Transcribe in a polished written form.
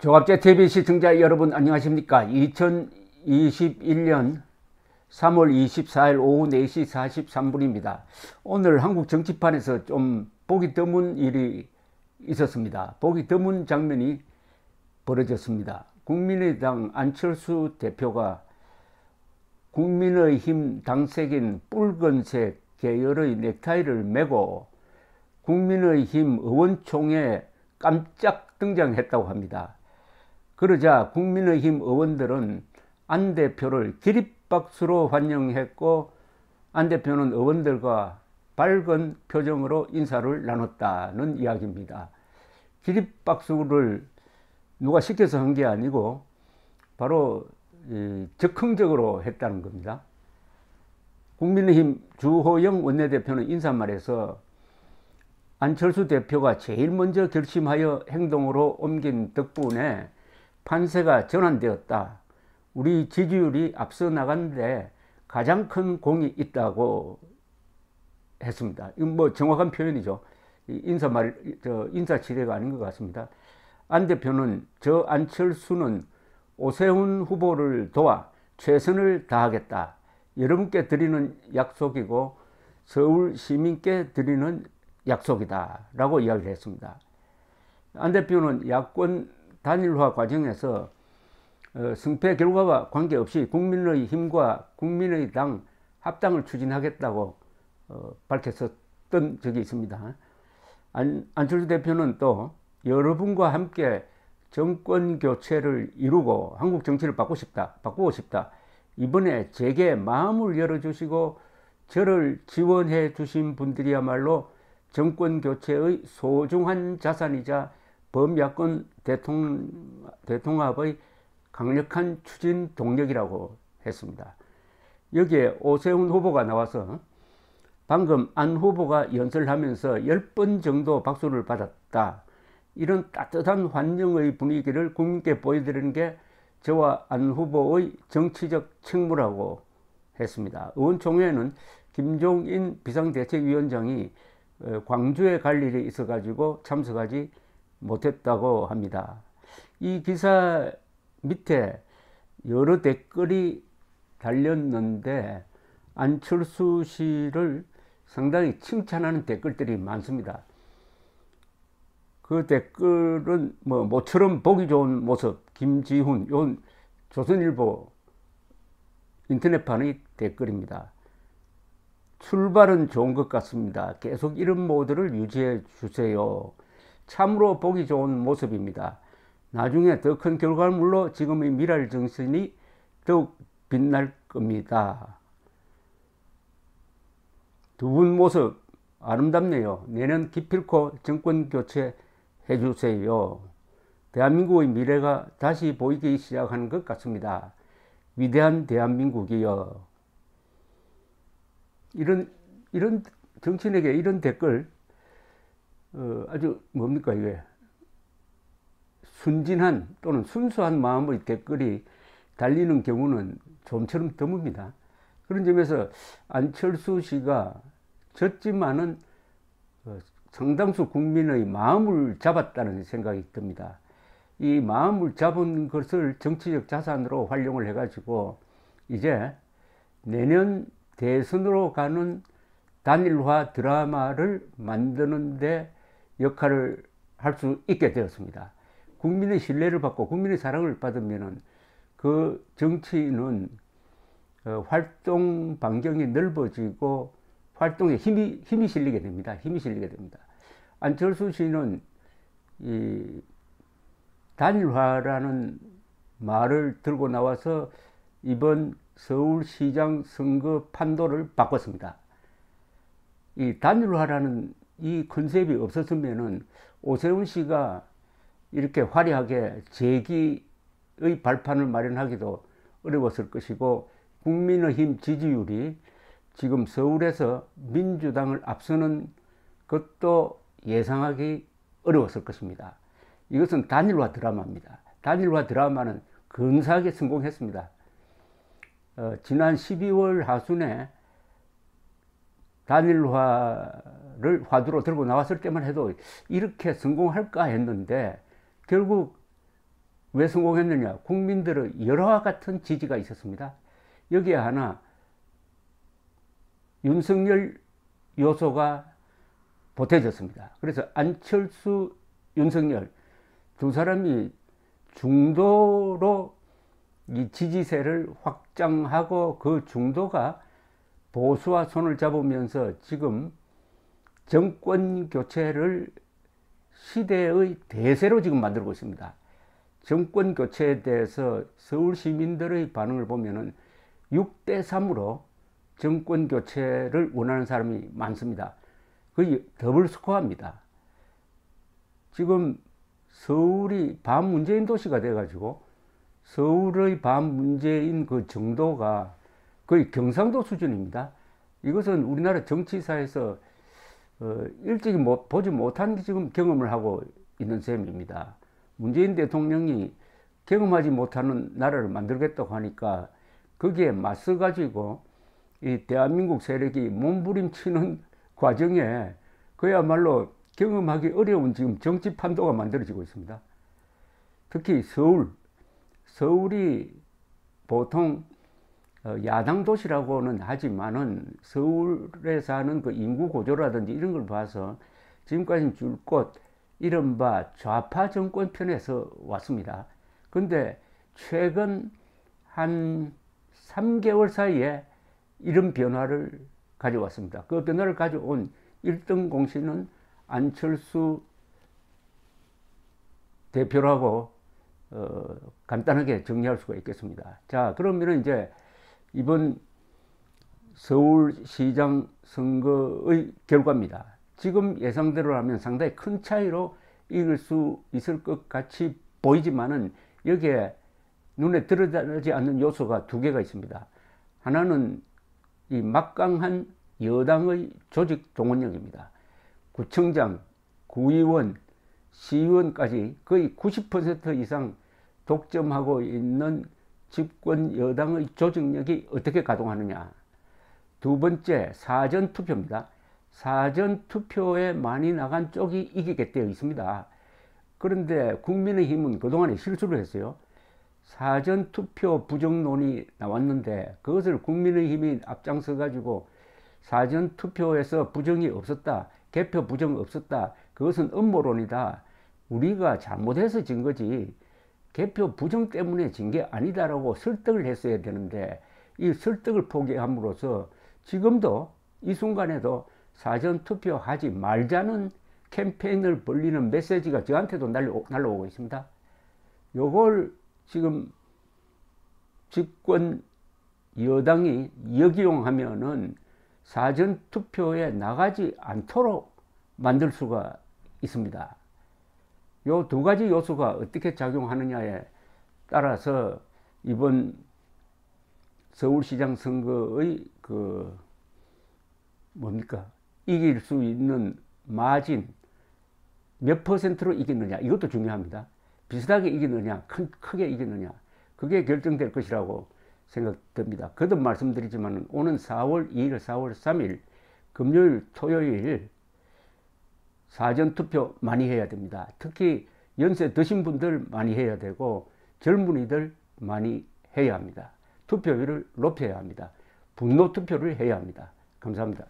종합재TV 시청자 여러분 안녕하십니까. 2021년 3월 24일 오후 4시 43분입니다. 오늘 한국 정치판에서 좀 보기 드문 일이 있었습니다. 보기 드문 장면이 벌어졌습니다. 국민의당 안철수 대표가 국민의힘 당색인 붉은색 계열의 넥타이를 메고 국민의힘 의원총회에 깜짝 등장했다고 합니다. 그러자 국민의힘 의원들은 안 대표를 기립박수로 환영했고, 안 대표는 의원들과 밝은 표정으로 인사를 나눴다는 이야기입니다. 기립박수를 누가 시켜서 한 게 아니고 바로 적극적으로 했다는 겁니다. 국민의힘 주호영 원내대표는 인사말에서 안철수 대표가 제일 먼저 결심하여 행동으로 옮긴 덕분에 판세가 전환되었다. 우리 지지율이 앞서 나가는데 가장 큰 공이 있다고 했습니다. 이건 뭐 정확한 표현이죠. 인사치레가 아닌 것 같습니다. 안 대표는 저 안철수는 오세훈 후보를 도와 최선을 다하겠다. 여러분께 드리는 약속이고 서울 시민께 드리는 약속이다 라고 이야기를 했습니다. 안 대표는 야권 단일화 과정에서 승패 결과와 관계없이 국민의힘과 국민의당 합당을 추진하겠다고 밝혔었던 적이 있습니다. 안철수 대표는 또 여러분과 함께 정권 교체를 이루고 한국 정치를 바꾸고 싶다. 이번에 제게 마음을 열어주시고 저를 지원해 주신 분들이야말로 정권 교체의 소중한 자산이자 범야권 대통합의 강력한 추진 동력이라고 했습니다. 여기에 오세훈 후보가 나와서 방금 안 후보가 연설하면서 10번 정도 박수를 받았다. 이런 따뜻한 환영의 분위기를 국민께 보여드리는 게 저와 안 후보의 정치적 책무라고 했습니다. 의원총회에는 김종인 비상대책위원장이 광주에 갈 일이 있어가지고 참석하지 못했다고 합니다. 이 기사 밑에 여러 댓글이 달렸는데 안철수 씨를 상당히 칭찬하는 댓글들이 많습니다. 그 댓글은 뭐 모처럼 보기 좋은 모습, 김지훈, 이건 조선일보 인터넷판의 댓글입니다. 출발은 좋은 것 같습니다. 계속 이런 모드를 유지해 주세요. 참으로 보기 좋은 모습입니다. 나중에 더 큰 결과물로 지금의 미랄 정신이 더욱 빛날 겁니다. 두 분 모습 아름답네요. 내년 기필코 정권 교체 해주세요. 대한민국의 미래가 다시 보이기 시작하는 것 같습니다. 위대한 대한민국이요. 이런 정치인에게 이런 댓글 아주 뭡니까 이게 순진한 또는 순수한 마음의 댓글이 달리는 경우는 좀처럼 드뭅니다. 그런 점에서 안철수 씨가 졌지만은 상당수 국민의 마음을 잡았다는 생각이 듭니다. 이 마음을 잡은 것을 정치적 자산으로 활용을 해가지고 이제 내년 대선으로 가는 단일화 드라마를 만드는 데 역할을 할 수 있게 되었습니다. 국민의 신뢰를 받고 국민의 사랑을 받으면 그 정치인은 활동 반경이 넓어지고 활동에 힘이 실리게 됩니다. 안철수 씨는 이 단일화라는 말을 들고 나와서 이번 서울시장 선거 판도를 바꿨습니다. 이 단일화라는 이 컨셉이 없었으면은 오세훈 씨가 이렇게 화려하게 재기의 발판을 마련하기도 어려웠을 것이고, 국민의힘 지지율이 지금 서울에서 민주당을 앞서는 것도 예상하기 어려웠을 것입니다. 이것은 단일화 드라마입니다. 단일화 드라마는 근사하게 성공했습니다. 지난 12월 하순에 단일화를 화두로 들고 나왔을 때만 해도 이렇게 성공할까 했는데 결국 왜 성공했느냐? 국민들의 열화와 같은 지지가 있었습니다. 여기에 하나 윤석열 요소가 보태졌습니다. 그래서 안철수, 윤석열 두 사람이 중도로 이 지지세를 확장하고 그 중도가 보수와 손을 잡으면서 지금 정권 교체를 시대의 대세로 지금 만들고 있습니다. 정권 교체에 대해서 서울 시민들의 반응을 보면은 6대3으로 정권 교체를 원하는 사람이 많습니다. 거의 더블 스코어입니다. 지금 서울이 반문재인 도시가 돼가지고 서울의 반문재인 그 정도가 거의 경상도 수준입니다. 이것은 우리나라 정치사에서 일찍이 보지 못한 지금 경험을 하고 있는 셈입니다. 문재인 대통령이 경험하지 못하는 나라를 만들겠다고 하니까 거기에 맞서 가지고 이 대한민국 세력이 몸부림치는 과정에 그야말로 경험하기 어려운 지금 정치 판도가 만들어지고 있습니다. 특히 서울이 보통 야당 도시라고는 하지만은 서울에 사는 그 인구 구조라든지 이런 걸 봐서 지금까지는 줄곧 이른바 좌파 정권 편에서 왔습니다. 근데 최근 한 3개월 사이에 이런 변화를 가져왔습니다. 그 변화를 가져온 1등 공신은 안철수 대표라고 간단하게 정리할 수가 있겠습니다. 자, 그러면 이제 이번 서울시장 선거의 결과입니다. 지금 예상대로라면 상당히 큰 차이로 이길 수 있을 것 같이 보이지만은 여기에 눈에 들어가지 않는 요소가 두 개가 있습니다. 하나는 이 막강한 여당의 조직 동원력입니다. 구청장, 구의원, 시의원까지 거의 90% 이상 독점하고 있는 집권 여당의 조직력이 어떻게 가동하느냐. 두 번째, 사전투표입니다. 사전투표에 많이 나간 쪽이 이기게 되어 있습니다. 그런데 국민의힘은 그동안에 실수를 했어요. 사전투표 부정론이 나왔는데 그것을 국민의힘이 앞장서 가지고 사전투표에서 부정이 없었다, 개표 부정 없었다, 그것은 음모론이다, 우리가 잘못해서 진 거지 개표 부정 때문에 진 게 아니다라고 설득을 했어야 되는데 이 설득을 포기함으로써 지금도 이 순간에도 사전투표 하지 말자는 캠페인을 벌리는 메시지가 저한테도 날라오고 있습니다. 요걸 지금 집권 여당이 역이용하면은 사전투표에 나가지 않도록 만들 수가 있습니다. 요 두 가지 요소가 어떻게 작용하느냐에 따라서 이번 서울시장 선거의 이길 수 있는 마진 몇 퍼센트로 이기느냐, 이것도 중요합니다. 비슷하게 이기느냐, 크게 이기느냐, 그게 결정될 것이라고 생각됩니다. 거듭 말씀드리지만 오는 4월 2일, 4월 3일 금요일, 토요일 사전투표 많이 해야 됩니다. 특히 연세 드신 분들 많이 해야 되고 젊은이들 많이 해야 합니다. 투표율을 높여야 합니다. 분노 투표를 해야 합니다. 감사합니다.